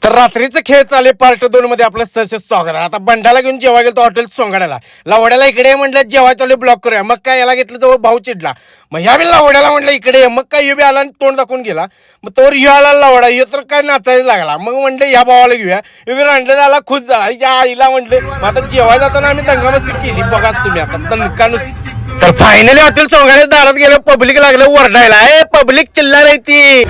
तर रात्रीचं खेळ चाले पार्ट 2 मध्ये आपलं सहर्ष स्वागत आहे. आता बंडाला घेऊन जेव्हा गेलो हॉटेल सोंगाड्याला, लावड्याला इकडे म्हटलं जेव्हा चालू ब्लॉक करूया. मग काय याला घेतलं जवळ भाऊ चिडला. मग ह्या बी लावड्याला म्हटलं इकडे ये. मग काय यो बी आला आणि तोंड दाखवून गेला. मग तोवर ह्यो आला लावडा, ह्यो तर काय नाचायला लागला. मग म्हटलं ह्या भावाला घेऊया. ह्यो बी रांडलं झाला, खुश झाला. ह्या आईला म्हटलं मग आता जेव्हा जाताना आम्ही दंगामस्ती केली. बघा तुम्ही आता दणका नुसती. तर फायनली हॉटेल सोंगाड्या दारात गेलं, पब्लिक लागलं ओरडायला. ए पब्लिक चिल्ला नाही ती.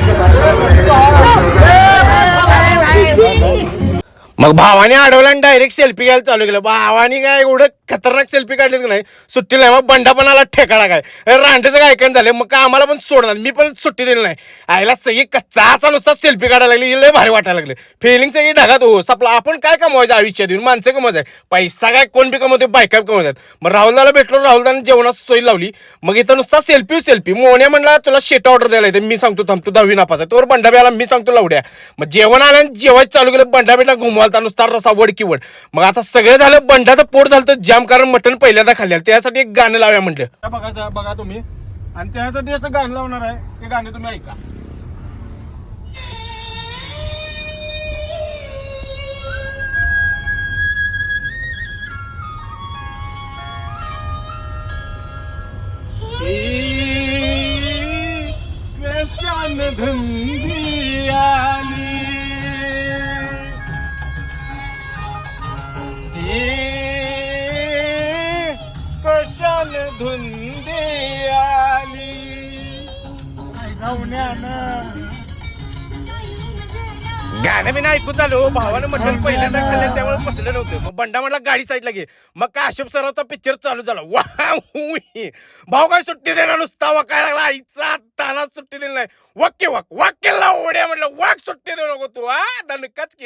मग भावाने अडवला आणि डायरेक्ट सेल्फी घ्यायला चालू केलं. भावानी काय एवढं खतरनाक सेल्फी काढली की नाही सुट्टी नाही. मग बंडा पण आला ठेकाळा काय रांडेचं काय ऐकून झालं. मग काय आम्हाला पण सोडणार, मी पण सुट्टी दिली नाही. आईला सगळी कच्चाचा नुसता सेल्फी काढायला लागली. लय भारी वाटायला लागले. फिलिंग सगळी ढगात हो सपला. आपण काय कमवायचं आयुष्यात येऊन, माणसं कमवायचं आहे पैसा काय कोण बी कमवते, बायका कमवतात. मग राहुलदाला भेटलो, राहुलदाने जेवणाची सोय लावली. मग इथं नुसता सेल्फी मोन्या म्हणला तुला शेट ऑर्डर द्यायला येते. मी सांगतो थांब तू 10वी नापास आहे. तोवर बंडा आला, मी सांगतो लावड्या. मग जेवण आलं आणि जेवायचं चालू केलं. बंडा बेटा घुमवालता नुसता रसा वडकी वड. मग आता सगळं झालं, बंडाचं पोट झालं तर जाम, कारण मटण पहिल्यांदा खाल्लं. त्यासाठी एक गाणं लावूया म्हटलं. बघा तुम्ही, आणि त्यासाठी असं गाणं लावणार आहे. ते गाणं तुम्ही ऐका. कशान धुंदी आली, कशान धुंदी आली गाणं मी नाही ऐकून झालो. भावानं मटण पहिल्यांदा खाल्लं त्यामुळे पचलं नव्हतं. मग बंडा म्हटला गाडी साईडला घे. मग काय अशोक सरावचा पिक्चर चालू झाला. भाऊ काय सुट्टी देणार नुसता वाकाय लागला. आईचा तानात सुट्टी दिली नाही. वाक्य वाक्य लावड्या म्हटलं वाक सुट्टी देऊ नको तू. हा दणकाच की.